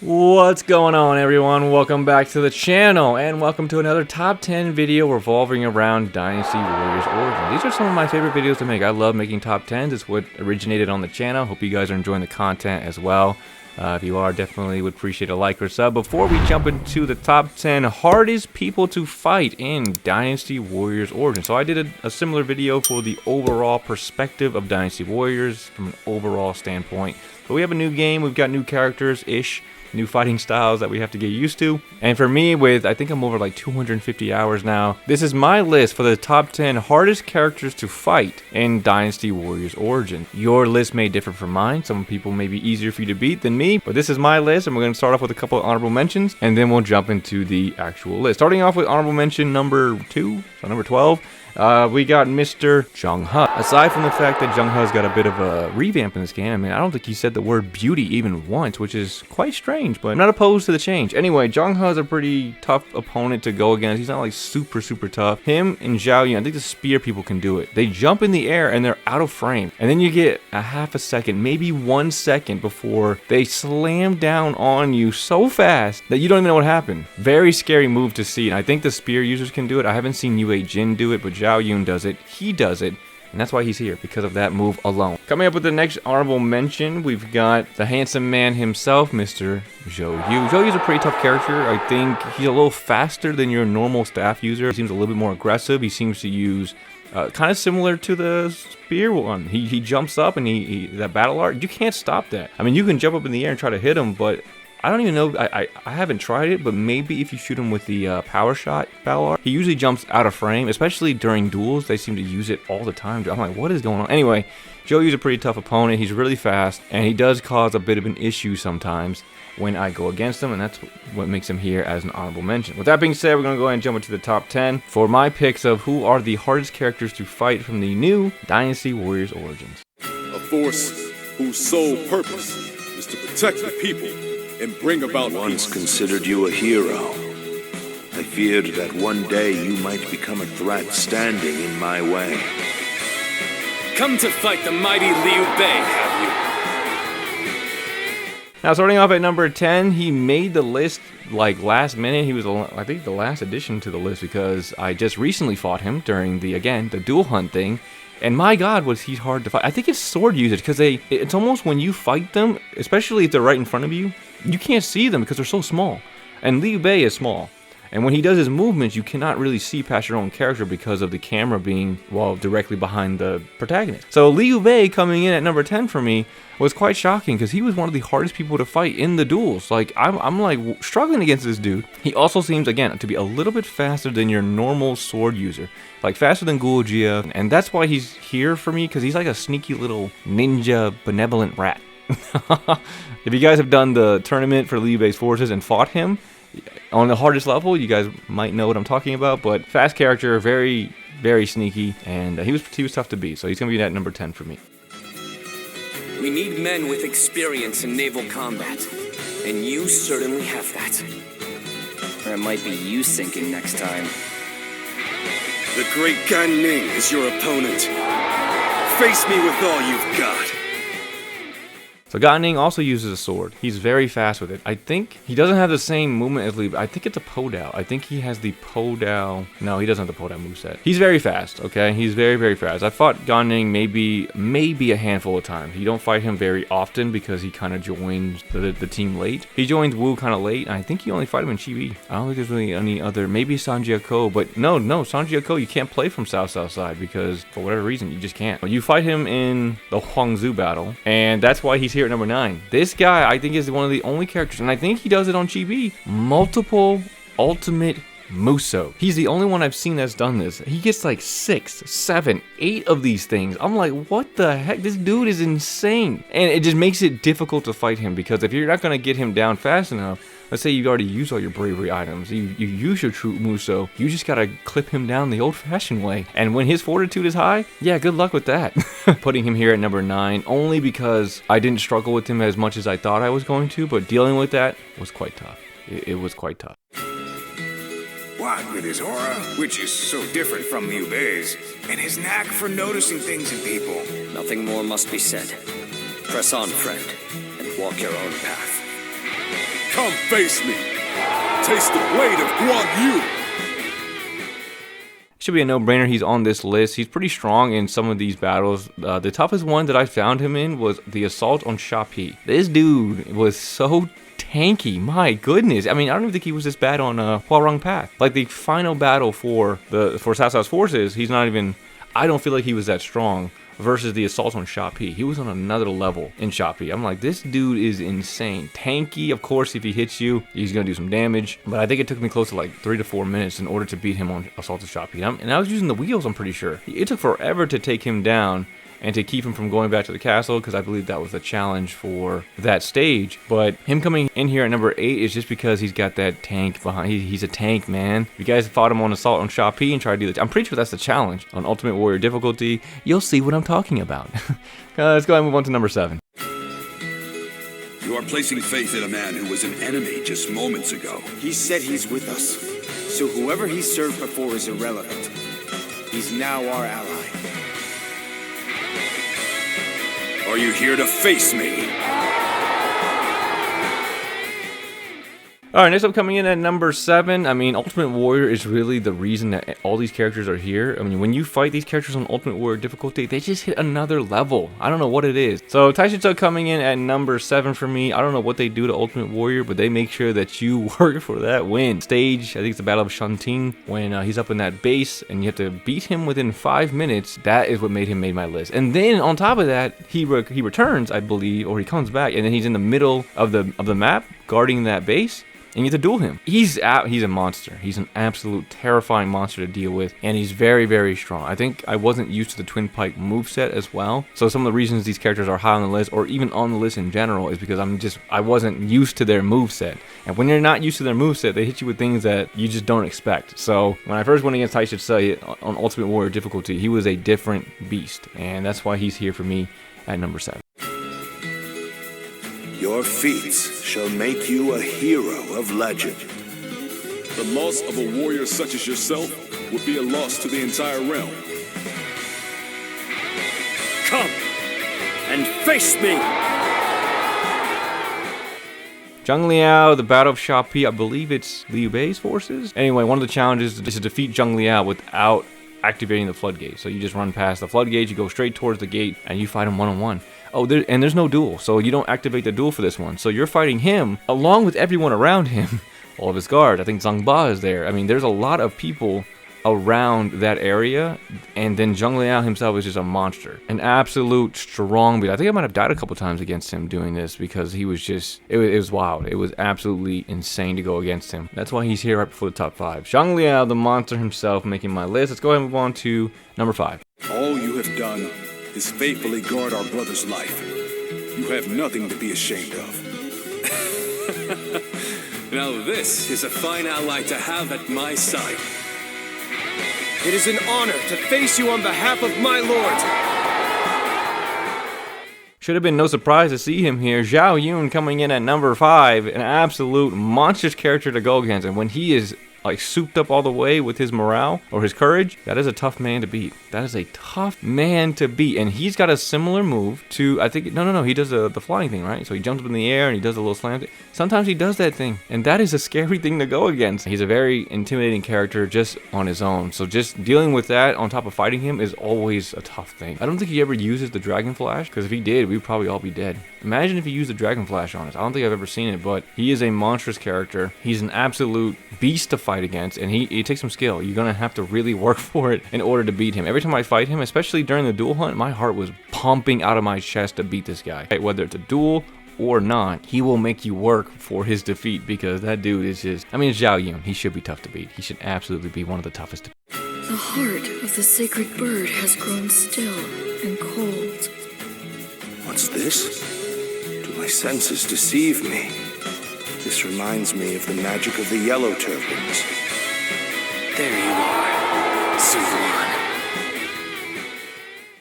What's going on, everyone? Welcome back to the channel and welcome to another top 10 video revolving around Dynasty Warriors Origin. These are some of my favorite videos to make. I love making top 10s. It's what originated on the channel. Hope you guys are enjoying the content as well. If you are, definitely would appreciate a like or sub. Before we jump into the top 10 hardest people to fight in Dynasty Warriors Origin. So I did a similar video for the overall perspective of Dynasty Warriors from an overall standpoint. But we have a new game. We've got new characters-ish. New fighting styles that we have to get used to. And for me, I think I'm over like 250 hours now, this is my list for the top 10 hardest characters to fight in Dynasty Warriors Origin. Your list may differ from mine. Some people may be easier for you to beat than me, but this is my list, and we're going to start off with a couple of honorable mentions, and then we'll jump into the actual list. Starting off with honorable mention number 2, so number 12. We got Mr. Jung-Ha. Aside from the fact that Jung-Ha's got a bit of a revamp in this game, I mean, I don't think he said the word beauty even once, which is quite strange, but I'm not opposed to the change. Anyway, Jung-Ha's a pretty tough opponent to go against. He's not like super tough. Him and Zhao Yun, I think the spear people can do it. They jump in the air and they're out of frame. And then you get a half a second, maybe 1 second before they slam down on you so fast that you don't even know what happened. Very scary move to see, and I think the spear users can do it. I haven't seen Yue Jin do it, but Zhao Yun does it. He does it. And that's why he's here, because of that move alone. Coming up with the next honorable mention, we've got the handsome man himself, Mr. Zhou Yu. Zhou Yu's a pretty tough character. I think he's a little faster than your normal staff user. He seems a little bit more aggressive. He seems to use kind of similar to the spear one. He jumps up and that battle art, you can't stop that. I mean, you can jump up in the air and try to hit him, but I don't even know, I haven't tried it, but maybe if you shoot him with the power shot battle art, he usually jumps out of frame, especially during duels. They seem to use it all the time. I'm like, what is going on? Anyway, Zhou Yu's a pretty tough opponent. He's really fast, and he does cause a bit of an issue sometimes when I go against him, and that's what makes him here as an honorable mention. With that being said, we're going to go ahead and jump into the top 10 for my picks of who are the hardest characters to fight from the new Dynasty Warriors Origins. A force whose sole purpose is to protect the people and bring about once considered you a hero. I feared that one day you might become a threat standing in my way. Come to fight the mighty Liu Bei, have you? Now, starting off at number 10, he made the list like last minute. He was, I think, the last addition to the list because I just recently fought him during the duel hunt thing. And my God, was he hard to fight. I think it's sword users, because it's almost when you fight them, especially if they're right in front of you, you can't see them because they're so small. And Liu Bei is small. And when he does his movements, you cannot really see past your own character because of the camera being, well, directly behind the protagonist. So Liu Bei coming in at number 10 for me was quite shocking because he was one of the hardest people to fight in the duels. Like, I'm like struggling against this dude. He also seems, again, to be a little bit faster than your normal sword user. Like, faster than Guo Jia. And that's why he's here for me, because he's like a sneaky little ninja benevolent rat. If you guys have done the tournament for Liu Bei's forces and fought him on the hardest level, you guys might know what I'm talking about. But fast character, very sneaky, and he was tough to beat. So he's gonna be at number 10 for me. We need men with experience in naval combat, and you certainly have that. Or it might be you sinking next time. the great Gan Ning is your opponent. Face me with all you've got. So Gan Ning also uses a sword. He's very fast with it. I think he doesn't have the same movement as Lee, but I think it's a Po Dao. I think he has the Po Dao. No, he doesn't have the Po Dao moveset. He's very fast, okay? He's very fast. I fought Gan Ning maybe a handful of times. You don't fight him very often because he kind of joins the team late. He joins Wu kind of late, and I think you only fight him in Chibi. I don't think there's really any other, maybe Sanjia Ko, but no, Sanjia Ko, you can't play from South side because for whatever reason, you just can't. You fight him in the Huangzhou battle, and that's why he's here at number 9. This guy, I think, is one of the only characters, and I think he does it on Chibi, multiple ultimate Muso. He's the only one I've seen that's done this. He gets like 6, 7, 8 of these things. I'm like, what the heck? This dude is insane. And it just makes it difficult to fight him because if you're not going to get him down fast enough, let's say you've already used all your bravery items, you use your true Muso, you just gotta clip him down the old-fashioned way. And when his fortitude is high, yeah, good luck with that. Putting him here at number 9, only because I didn't struggle with him as much as I thought I was going to, but dealing with that was quite tough. It was quite tough. What with his aura, which is so different from Liu Bei's, and his knack for noticing things in people. Nothing more must be said. Press on, friend, and walk your own path. Come face me. Taste the blade of Guan Yu. Should be a no-brainer. He's on this list. He's pretty strong in some of these battles. The toughest one that I found him in was the assault on Shapi. This dude was so tanky. My goodness. I mean, I don't even think he was this bad on Huarong Path. Like the final battle for Cao Cao's forces, he's not even. I don't feel like he was that strong. Versus the assault on Shapi. He was on another level in Shapi. I'm like, this dude is insane. Tanky, of course, if he hits you, he's going to do some damage. But I think it took me close to like 3 to 4 minutes in order to beat him on assault of Shapi. And I was using the wheels, I'm pretty sure. It took forever to take him down and to keep him from going back to the castle, because I believe that was the challenge for that stage. But him coming in here at number 8 is just because he's got that tank behind. He's a tank, man. If you guys fought him on assault on Shapi and tried to do that, I'm pretty sure that's the challenge on Ultimate Warrior difficulty. You'll see what I'm talking about. Let's go ahead and move on to number 7. You are placing faith in a man who was an enemy just moments ago. He said he's with us, so whoever he served before is irrelevant. He's now our ally. Are you here to face me? Alright, next up coming in at number 7, I mean, Ultimate Warrior is really the reason that all these characters are here. I mean, when you fight these characters on Ultimate Warrior difficulty, they just hit another level. I don't know what it is. So, Taishitsu coming in at number 7 for me. I don't know what they do to Ultimate Warrior, but they make sure that you work for that win. Stage, I think it's the Battle of Shanting, when he's up in that base, and you have to beat him within 5 minutes. That is what made him make my list. And then, on top of that, he returns, I believe, or he comes back, and then he's in the middle of the map, guarding that base. And you have to duel him. He's a monster. He's an absolute terrifying monster to deal with, and he's very, very strong. I think I wasn't used to the Twin Pike moveset as well. So some of the reasons these characters are high on the list, or even on the list in general, is because I wasn't used to their moveset. And when you're not used to their moveset, they hit you with things that you just don't expect. So when I first went against Taishitsu on Ultimate Warrior difficulty, he was a different beast, and that's why he's here for me at number 7. Your feats shall make you a hero of legend. The loss of a warrior such as yourself would be a loss to the entire realm. Come and face me! Zhang Liao, the Battle of Shapi, I believe it's Liu Bei's forces. Anyway, one of the challenges is to defeat Zhang Liao without activating the floodgate. So you just run past the floodgate, you go straight towards the gate, and you fight him one-on-one. Oh, there's no duel, so you don't activate the duel for this one. So you're fighting him along with everyone around him, all of his guards. I think Zhang Ba is there. I mean, there's a lot of people around that area, and then Zhang Liao himself is just a monster, an absolute strong beast. I think I might have died a couple times against him doing this, because he was just, it was wild. It was absolutely insane to go against him. That's why he's here right before the top 5. Zhang Liao, the monster himself, making my list. Let's go ahead and move on to number 5. All you have done is faithfully guard our brother's life. You have nothing to be ashamed of. Now this is a fine ally to have at my side. It is an honor to face you on behalf of my lord. Should have been no surprise to see him here. Zhao Yun coming in at number 5, an absolute monstrous character to go against. And when he is like souped up all the way with his morale or his courage, that is a tough man to beat. That is a tough man to beat. And he's got a similar move to, I think, no, he does the flying thing, right? So he jumps up in the air and he does a little slam thing. Sometimes he does that thing, and that is a scary thing to go against. He's a very intimidating character just on his own. So just dealing with that on top of fighting him is always a tough thing. I don't think he ever uses the Dragon Flash, because if he did, we'd probably all be dead. Imagine if he used the Dragon Flash on us. I don't think I've ever seen it, but he is a monstrous character. He's an absolute beast to fight against, and he takes some skill. You're gonna have to really work for it in order to beat him. Every time I fight him, especially during the duel hunt, my heart was pumping out of my chest to beat this guy. Whether it's a duel or not, he will make you work for his defeat, because that dude is just, I mean, it's Zhao Yun. He should be tough to beat. He should absolutely be one of the toughest to beat. The heart of the sacred bird has grown still and cold. What's this? Do my senses deceive me? This reminds me of the magic of the yellow turbans. There you are, Suvan.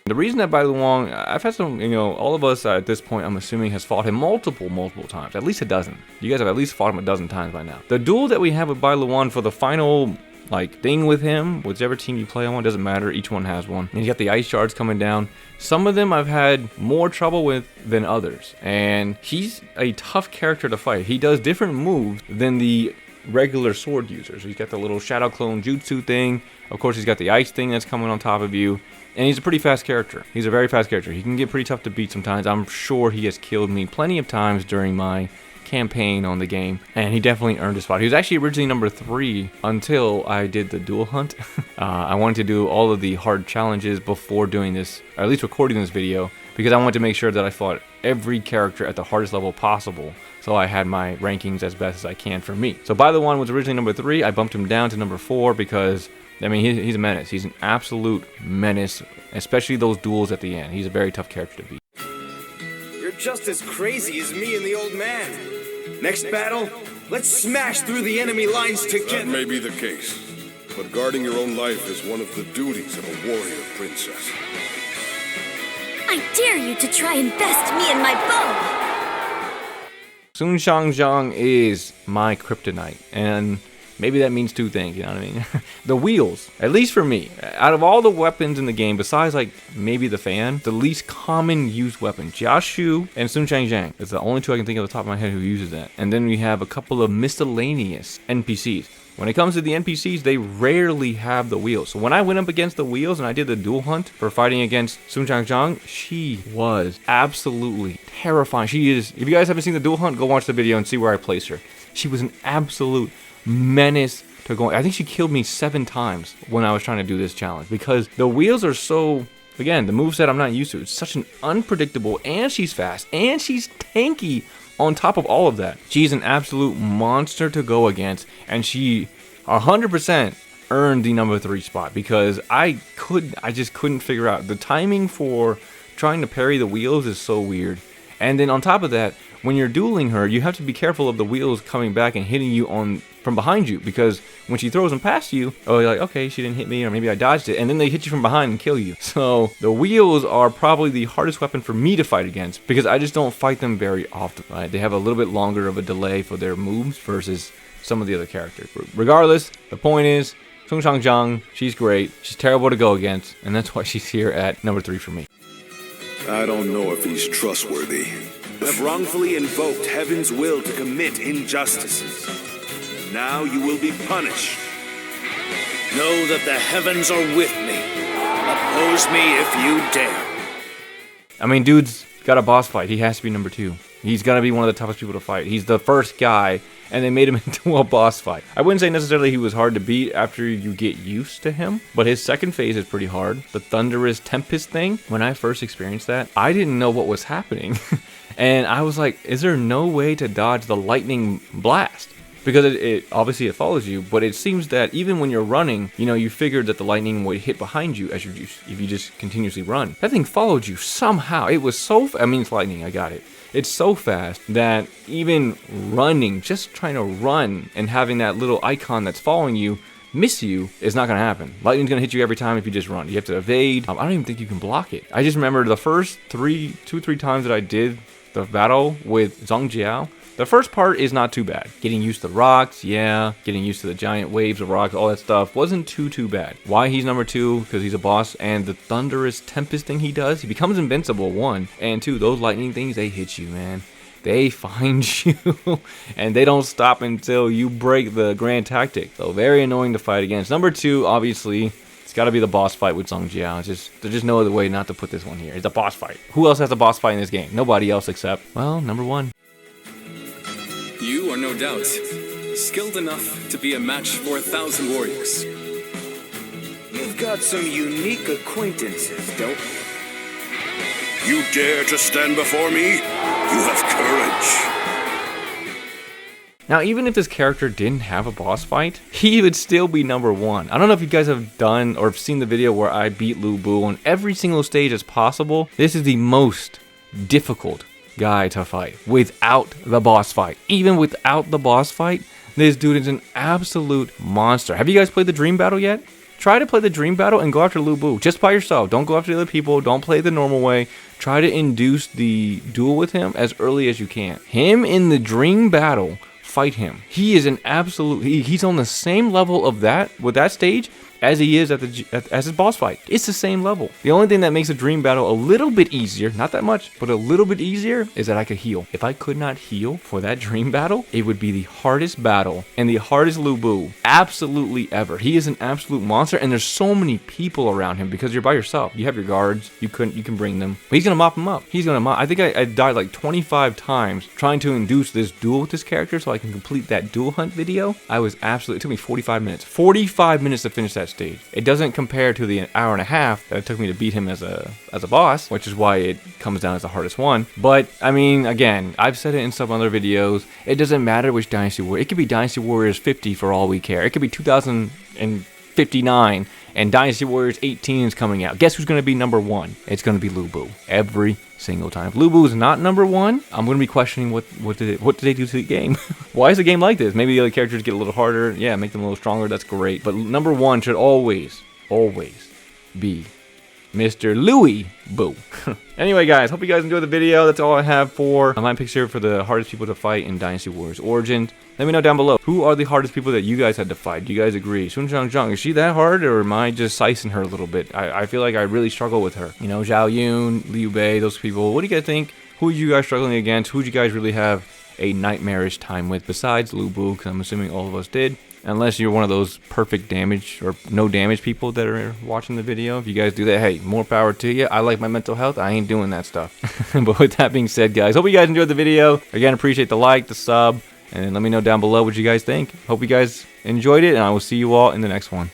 The reason that Bai Luang, I've had some, all of us at this point, I'm assuming, has fought him multiple times, at least a dozen. You guys have at least fought him a dozen times by now. The duel that we have with Bai Luang for the final like thing with him. Whichever team you play on, doesn't matter. Each one has one. And you got the ice shards coming down. Some of them I've had more trouble with than others. And he's a tough character to fight. He does different moves than the regular sword users. He's got the little shadow clone jutsu thing. Of course, he's got the ice thing that's coming on top of you. And he's a pretty fast character. He's a very fast character. He can get pretty tough to beat sometimes. I'm sure he has killed me plenty of times during my campaign on the game, and he definitely earned his spot. He was actually originally number 3 until I did the duel hunt. I wanted to do all of the hard challenges before doing this, or at least recording this video, because I wanted to make sure that I fought every character at the hardest level possible, so I had my rankings as best as I can for me. So By the One was originally number 3. I bumped him down to number 4 because, I mean, he's a menace. He's an absolute menace, especially those duels at the end. He's a very tough character to beat. You're just as crazy as me and the old man. Next battle, let's smash through the enemy lines That together. may be the case, but guarding your own life is one of the duties of a warrior princess. I dare you to try and best me and my bow! Sun Shang is my kryptonite, and maybe that means 2 things, you know what I mean? The wheels, at least for me, out of all the weapons in the game, besides like maybe the fan, the least common used weapon, Jiaxu and Sun Shang. It's the only 2 I can think of off the top of my head who uses that. And then we have a couple of miscellaneous NPCs. When it comes to the NPCs, they rarely have the wheels. So when I went up against the wheels and I did the duel hunt for fighting against Sun Shang, she was absolutely terrifying. She is, if you guys haven't seen the duel hunt, go watch the video and see where I place her. She was an absolute menace to go. I think she killed me 7 times when I was trying to do this challenge because the wheels are so, again, the moveset I'm not used to. It's such an unpredictable, and she's fast, and she's tanky on top of all of that. She's an absolute monster to go against, and she 100% earned the number 3 spot because I just couldn't figure out the timing for trying to parry the wheels is so weird. And then on top of that, when you're dueling her, you have to be careful of the wheels coming back and hitting you from behind you, because when she throws them past you, oh, you're like, okay, she didn't hit me, or maybe I dodged it, and then they hit you from behind and kill you. So the wheels are probably the hardest weapon for me to fight against, because I just don't fight them very often, right? They have a little bit longer of a delay for their moves versus some of the other characters. Regardless, the point is, Sun Shang, she's great, she's terrible to go against, and that's why she's here at number 3 for me. I don't know if he's trustworthy. You have wrongfully invoked heaven's will to commit injustices. Now you will be punished. Know that the heavens are with me. Oppose me if you dare. I mean, dude's got a boss fight. He has to be number 2. He's got to be one of the toughest people to fight. He's the first guy, and they made him into a boss fight. I wouldn't say necessarily he was hard to beat after you get used to him, but his second phase is pretty hard. The Thunderous Tempest thing, when I first experienced that, I didn't know what was happening. And I was like, is there no way to dodge the lightning blast? Because it obviously it follows you, but it seems that even when you're running, you know, you figured that the lightning would hit behind you as if you just continuously run. That thing followed you somehow. It was so, I mean, it's lightning, I got it. It's so fast that even running, just trying to run and having that little icon that's following you miss you is not going to happen. Lightning's going to hit you every time if you just run. You have to evade. I don't even think you can block it. I just remember the first 2-3 times that I did the battle with Zhang Jiao, the first part is not too bad. Getting used to the rocks, yeah. Getting used to the giant waves of rocks, all that stuff wasn't too bad. Why he's number 2? Because he's a boss, and the Thunderous Tempest thing he does, he becomes invincible, 1. And 2, those lightning things, they hit you, man. They find you, and they don't stop until you break the grand tactic. So very annoying to fight against. Number 2, obviously, it's got to be the boss fight with Zhang Jiao. There's just no other way not to put this one here. It's a boss fight. Who else has a boss fight in this game? Nobody else except, well, number 1. You are no doubt skilled enough to be a match for 1,000 warriors. You've got some unique acquaintances, don't you? You dare to stand before me? You have courage. Now, even if this character didn't have a boss fight, he would still be number 1. I don't know if you guys have done or have seen the video where I beat Lu Bu on every single stage as possible. This is the most difficult guy to fight without the boss fight. Even without the boss fight, this dude is an absolute monster. Have you guys played the Dream Battle yet? Try to play the Dream Battle and go after Lu Bu just by yourself. Don't go after the other people. Don't play the normal way. Try to induce the duel with him as early as you can. Him in the Dream Battle fight him. He is an absolute, he's on the same level of that, with that stage, as he is at as his boss fight. It's the same level. The only thing that makes a dream battle a little bit easier, not that much, but a little bit easier, is that I could heal. If I could not heal for that dream battle, it would be the hardest battle and the hardest Lu Bu absolutely ever. He is an absolute monster, and there's so many people around him because you're by yourself. You have your guards, you can bring them, but he's gonna mop them up. He's gonna mop. I think I died like 25 times trying to induce this duel with this character so I can complete that duel hunt video. I was absolutely, it took me 45 minutes. 45 minutes to finish that stage. It doesn't compare to the hour and a half that it took me to beat him as a boss, which is why it comes down as the hardest one. But I mean, again, I've said it in some other videos. It doesn't matter which Dynasty Warrior. It could be Dynasty Warriors 50 for all we care. It could be 2059 and Dynasty Warriors 18 is coming out. Guess who's going to be number 1? It's going to be Lu Bu every single time. If Lu Bu is not number 1, I'm going to be questioning what did they do to the game? Why is the game like this? Maybe the other characters get a little harder. Yeah, make them a little stronger. That's great. But number 1 should always be Mr. Louis Bu. Anyway, guys, hope you guys enjoyed the video. That's all I have for my picture for the hardest people to fight in Dynasty Warriors Origins. Let me know down below, who are the hardest people that you guys had to fight? Do you guys agree? Sun Zhang, is she that hard, or am I just sicing her a little bit? I feel like I really struggle with her. You know, Zhao Yun, Liu Bei, those people. What do you guys think? Who are you guys struggling against? Who do you guys really have a nightmarish time with besides Lu Bu? Because I'm assuming all of us did. Unless you're one of those perfect damage or no damage people that are watching the video. If you guys do that, hey, more power to you. I like my mental health. I ain't doing that stuff. But with that being said, guys, hope you guys enjoyed the video. Again, appreciate the like, the sub, and let me know down below what you guys think. Hope you guys enjoyed it, and I will see you all in the next one.